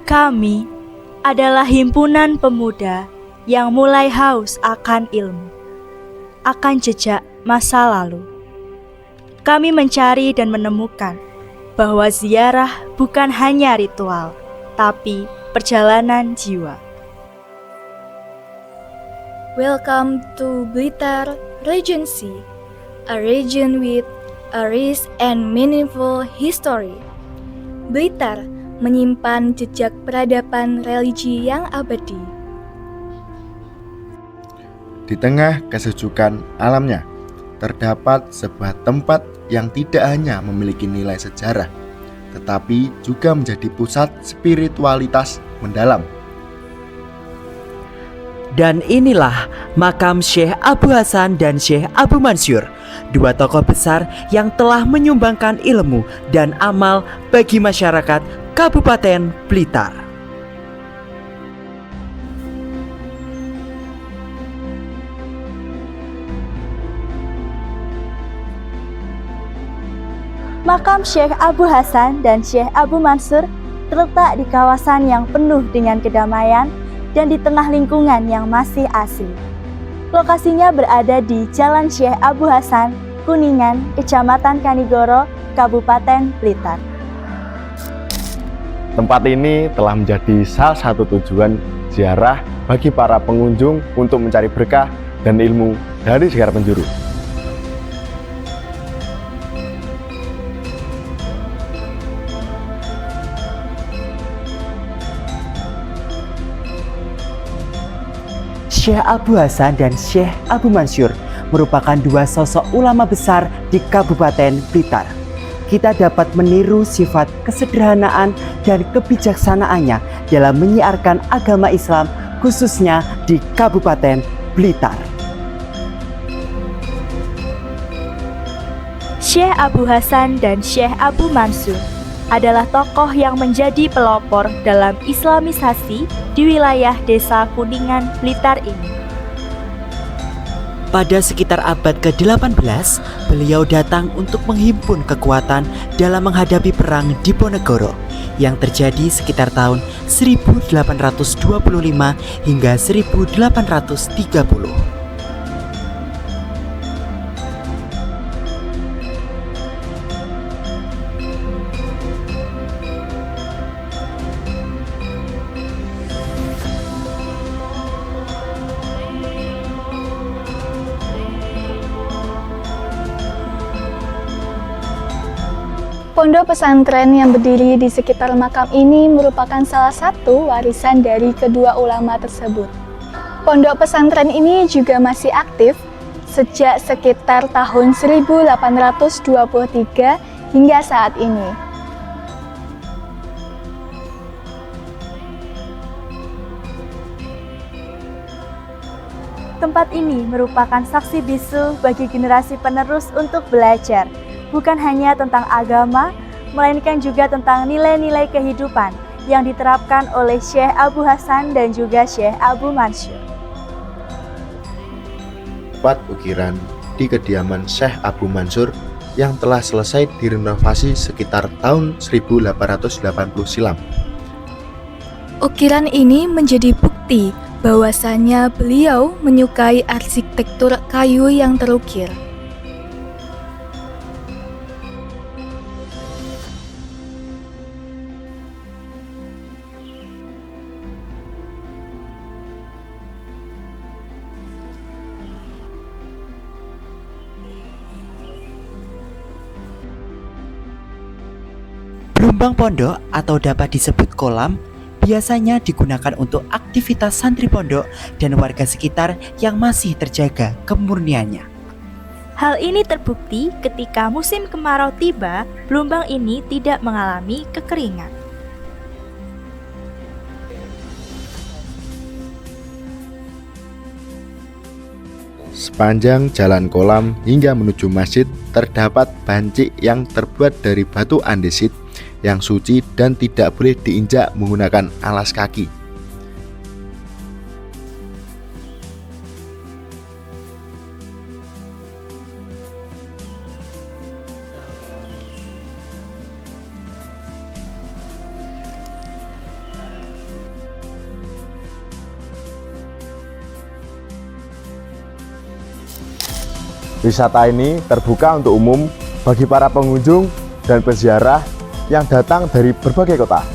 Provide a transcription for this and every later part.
Kami adalah himpunan pemuda yang mulai haus akan ilmu, akan jejak masa lalu. Kami mencari dan menemukan bahwa ziarah bukan hanya ritual, tapi perjalanan jiwa. Welcome to Blitar Regency, a region with a rich and meaningful history. Blitar menyimpan jejak peradaban religi yang abadi. Di tengah kesejukan alamnya, terdapat sebuah tempat yang tidak hanya memiliki nilai sejarah, tetapi juga menjadi pusat spiritualitas mendalam. Dan inilah makam Syekh Abu Hasan dan Syekh Abu Mansur, dua tokoh besar yang telah menyumbangkan ilmu dan amal bagi masyarakat Kabupaten Blitar. Makam Syekh Abu Hasan dan Syekh Abu Mansur terletak di kawasan yang penuh dengan kedamaian dan di tengah lingkungan yang masih asli. Lokasinya berada di Jalan Syekh Abu Hasan, Kuningan, Kecamatan Kanigoro, Kabupaten Blitar. Tempat ini telah menjadi salah satu tujuan ziarah bagi para pengunjung untuk mencari berkah dan ilmu dari segala penjuru. Syekh Abu Hasan dan Syekh Abu Mansur merupakan dua sosok ulama besar di Kabupaten Blitar. Kita dapat meniru sifat kesederhanaan dan kebijaksanaannya dalam menyiarkan agama Islam, khususnya di Kabupaten Blitar. Syekh Abu Hasan dan Syekh Abu Mansur adalah tokoh yang menjadi pelopor dalam Islamisasi di wilayah Desa Kuningan, Blitar ini. Pada sekitar abad ke-18, beliau datang untuk menghimpun kekuatan dalam menghadapi perang Diponegoro yang terjadi sekitar tahun 1825 hingga 1830. Pondok pesantren yang berdiri di sekitar makam ini merupakan salah satu warisan dari kedua ulama tersebut. Pondok pesantren ini juga masih aktif sejak sekitar tahun 1823 hingga saat ini. Tempat ini merupakan saksi bisu bagi generasi penerus untuk belajar, bukan hanya tentang agama, melainkan juga tentang nilai-nilai kehidupan yang diterapkan oleh Syekh Abu Hasan dan juga Syekh Abu Mansur. Tempat ukiran di kediaman Syekh Abu Mansur yang telah selesai direnovasi sekitar tahun 1880 silam. Ukiran ini menjadi bukti bahwasannya beliau menyukai arsitektur kayu yang terukir. Blumbang pondok atau dapat disebut kolam biasanya digunakan untuk aktivitas santri pondok dan warga sekitar yang masih terjaga kemurniannya. Hal ini terbukti ketika musim kemarau tiba, blumbang ini tidak mengalami kekeringan. Sepanjang jalan kolam hingga menuju masjid terdapat bancik yang terbuat dari batu andesit yang suci dan tidak boleh diinjak menggunakan alas kaki. Wisata ini terbuka untuk umum bagi para pengunjung dan peziarah yang datang dari berbagai kota.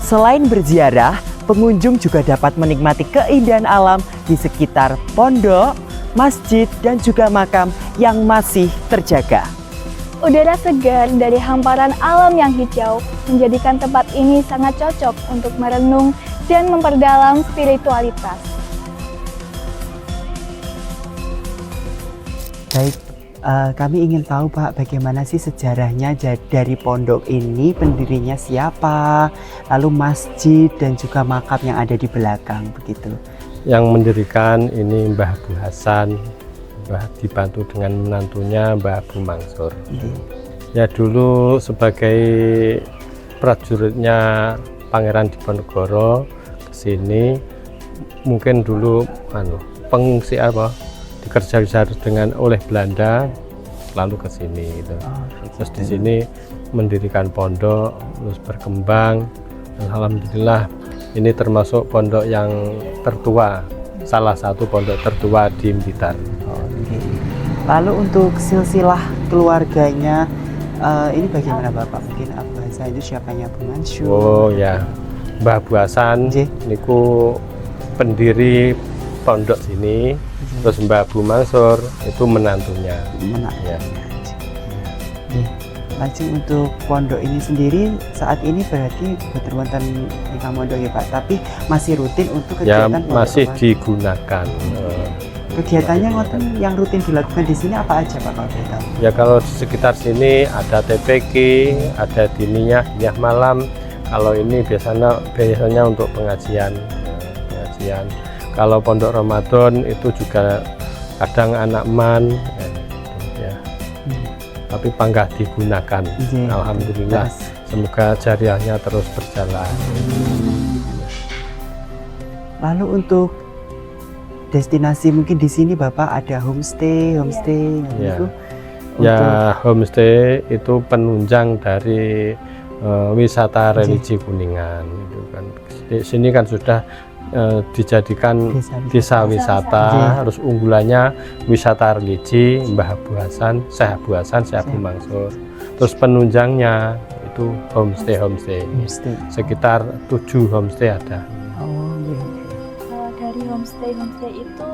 Selain berziarah, pengunjung juga dapat menikmati keindahan alam di sekitar pondok, masjid, dan juga makam yang masih terjaga. Udara segar dari hamparan alam yang hijau menjadikan tempat ini sangat cocok untuk merenung dan memperdalam spiritualitas. Baik, kami ingin tahu Pak, bagaimana sih sejarahnya dari pondok ini, pendirinya siapa, lalu masjid dan juga makam yang ada di belakang begitu. Yang mendirikan ini Mbah Abu Hasan, dibantu dengan menantunya Mbah Abu Mansur. Ya dulu sebagai prajuritnya Pangeran Diponegoro ke sini, mungkin dulu pengungsi dikerja dengan oleh Belanda, lalu ke sini gitu. Terus di sini mendirikan pondok, terus berkembang. Dan alhamdulillah ini termasuk pondok yang tertua, salah satu pondok tertua di Blitar. Lalu untuk silsilah keluarganya ini bagaimana Bapak? Mungkin Abu Hasan itu siapanya Abu Mansur? Oh ya, Mbah Abu Hasan niku pendiri pondok sini. Terus Mbah Abu Mansur itu menantunya. Ya. Lanjut untuk pondok ini sendiri saat ini berarti boten wonten ingkang mondok ya Pak, tapi masih rutin untuk Ya kegiatan masih pondok. digunakan. Kegiatannya ngoten yang rutin dilakukan di sini apa aja Pak kalau boleh tahu? Ya kalau di sekitar sini ada TPQ, ada diniyah malam. Kalau ini biasanya untuk pengajian. Kalau pondok Ramadan itu juga kadang anak man, ya. Tapi panggah digunakan. Alhamdulillah. Semoga jariahnya terus berjalan. Lalu untuk destinasi mungkin di sini Bapak ada homestay Ya. gitu. Ya homestay itu penunjang dari wisata religi Kuningan. Gitu kan. Di sini kan sudah dijadikan desa wisata, harus unggulannya wisata religi Mbah Abu Hasan, Syekh Abu Hasan, Syekh Abu Mansur. Terus penunjangnya itu homestay. Sekitar 7 homestay ada. Dari homestay itu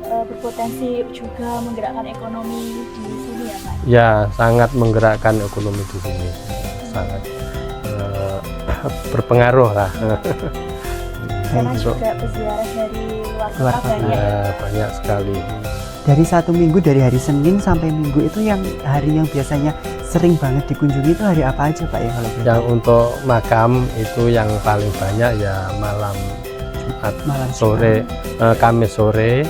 berpotensi juga menggerakkan ekonomi di sini ya Pak? Ya sangat menggerakkan ekonomi di sini, sangat berpengaruh lah. Karena juga peziarah dari luar kota banyak. Ya, banyak sekali. Dari satu minggu, dari hari Senin sampai Minggu itu yang hari yang biasanya sering banget dikunjungi itu hari apa aja Pak ya kalau boleh? Yang untuk makam itu yang paling banyak ya malam Jumat, sore, Kamis sore,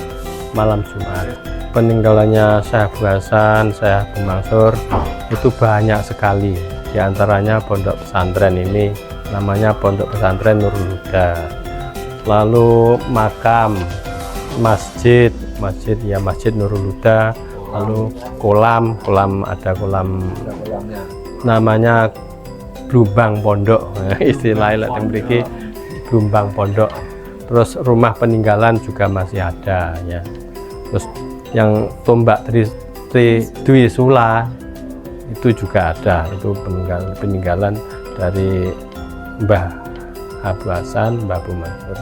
malam Jumat. Peninggalannya Syekh Abu Hasan, Syekh Abu Mansur itu banyak sekali. Di antaranya pondok pesantren ini namanya Pondok Pesantren Nurul Huda. Lalu makam, masjid Nurul Huda. Lalu kolam ada kolam namanya Blumbang Pondok, istilahnya memiliki Blumbang Pondok. Terus rumah peninggalan juga masih ada ya. Terus yang tombak Dwi Sula itu juga ada, itu peninggalan dari Mbah Abu Hasan, Mbah Abu Mansur.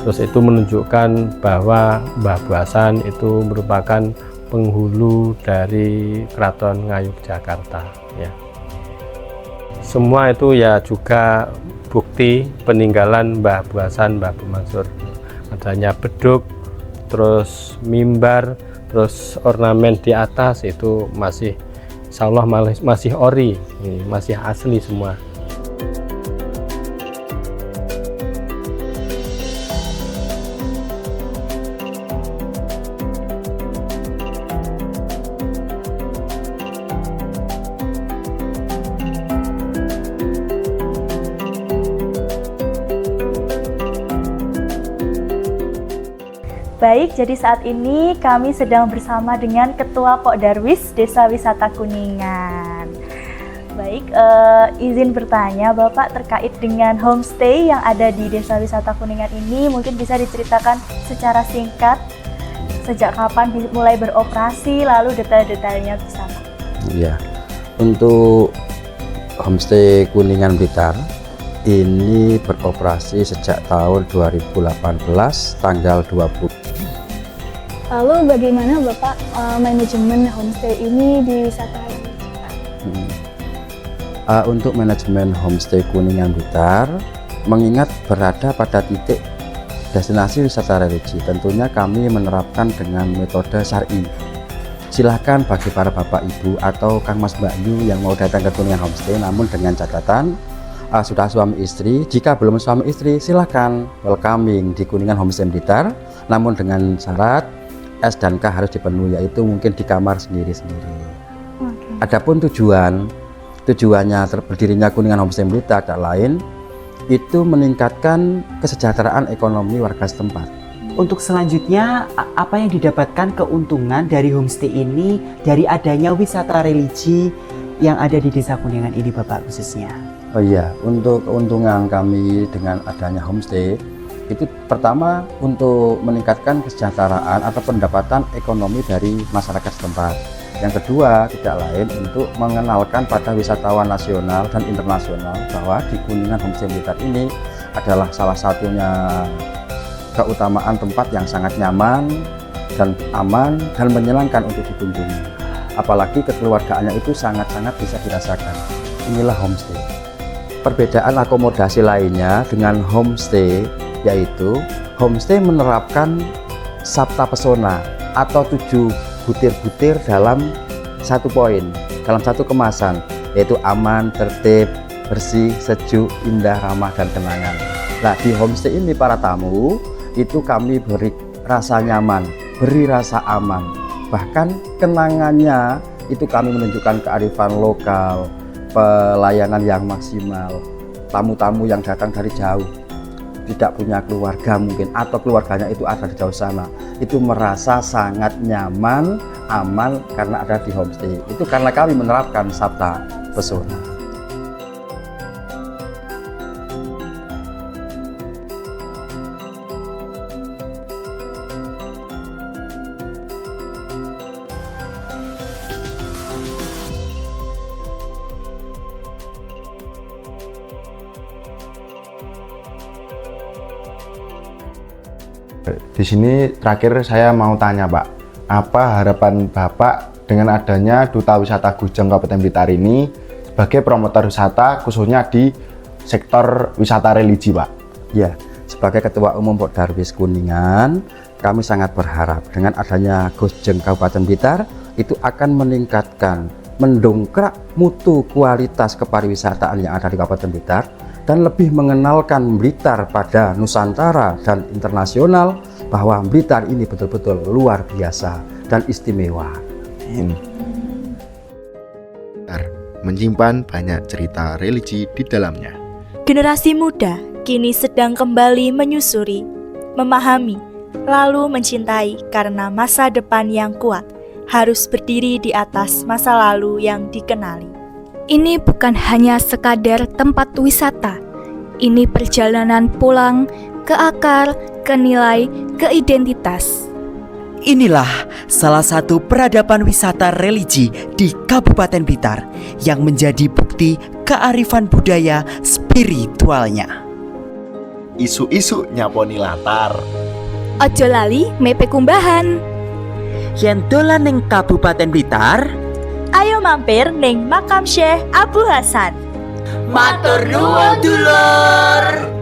Terus itu menunjukkan bahwa Mbah Abu Hasan itu merupakan penghulu dari Keraton Ngayogyakarta ya. Semua itu ya juga bukti peninggalan Mbah Abu Hasan, Mbah Abu Mansur. Adanya beduk, terus mimbar, terus ornamen di atas itu masih insya Allah masih ori, masih asli semua. Baik, jadi saat ini kami sedang bersama dengan Ketua Pok Darwis Desa Wisata Kuningan. Baik, izin bertanya Bapak terkait dengan homestay yang ada di Desa Wisata Kuningan ini, mungkin bisa diceritakan secara singkat sejak kapan mulai beroperasi, lalu detail-detailnya bisa Pak? Ya, untuk homestay Kuningan Blitar ini beroperasi sejak tahun 2018 tanggal 20. Lalu bagaimana Bapak manajemen homestay ini di wisata religi? Untuk manajemen homestay Kuningan Blitar, mengingat berada pada titik destinasi wisata religi, tentunya kami menerapkan dengan metode syar'i. Silahkan bagi para bapak ibu atau Kang Mas Mbak Yu yang mau datang ke Kuningan Homestay, namun dengan catatan sudah suami istri. Jika belum suami istri, silahkan welcoming di Kuningan Homestay Blitar, namun dengan syarat S dan K harus dipenuhi, yaitu mungkin di kamar sendiri-sendiri. Adapun tujuannya berdirinya Kuningan Homestay Blitar tak lain itu meningkatkan kesejahteraan ekonomi warga setempat. Untuk selanjutnya, apa yang didapatkan keuntungan dari homestay ini dari adanya wisata religi yang ada di Desa Kuningan ini Bapak khususnya? Oh iya, untuk keuntungan kami dengan adanya homestay itu pertama untuk meningkatkan kesejahteraan atau pendapatan ekonomi dari masyarakat setempat. Yang kedua, tidak lain untuk mengenalkan pada wisatawan nasional dan internasional bahwa di Kuningan Homestay Blitar ini adalah salah satunya keutamaan tempat yang sangat nyaman dan aman dan menyenangkan untuk dikunjungi. Apalagi kekeluargaannya itu sangat-sangat bisa dirasakan. Inilah homestay. Perbedaan akomodasi lainnya dengan homestay yaitu homestay menerapkan sabta pesona atau 7 butir-butir dalam satu poin, dalam satu kemasan, yaitu aman, tertib, bersih, sejuk, indah, ramah, dan kenangan. Nah, di homestay ini para tamu itu kami beri rasa nyaman, beri rasa aman, bahkan kenangannya itu kami menunjukkan kearifan lokal, pelayanan yang maksimal. Tamu-tamu yang datang dari jauh, tidak punya keluarga mungkin, atau keluarganya itu ada di jauh sana, itu merasa sangat nyaman, aman karena ada di homestay. Itu karena kami menerapkan sabta pesona. Di sini terakhir saya mau tanya Pak, apa harapan Bapak dengan adanya Duta Wisata Gujeng Kabupaten Blitar ini sebagai promotor wisata khususnya di sektor wisata religi Pak? Ya, sebagai Ketua Umum Pokdarwis Kuningan, kami sangat berharap dengan adanya Gujeng Kabupaten Blitar itu akan meningkatkan, mendongkrak mutu kualitas kepariwisataan yang ada di Kabupaten Blitar dan lebih mengenalkan Blitar pada Nusantara dan internasional bahwa Blitar ini betul-betul luar biasa dan istimewa. Menyimpan banyak cerita religi di dalamnya. Generasi muda kini sedang kembali menyusuri, memahami, lalu mencintai karena masa depan yang kuat harus berdiri di atas masa lalu yang dikenali. Ini bukan hanya sekadar tempat wisata. Ini perjalanan pulang ke akar, ke nilai, ke identitas. Inilah salah satu peradaban wisata religi di Kabupaten Blitar yang menjadi bukti kearifan budaya spiritualnya. Isu-isu nyaponi latar. Ojo lali mepe kumbahan. Yen dolan ning Kabupaten Blitar, Ayo mampir ning makam Syekh Abu Hasan. matur nuwun dulur.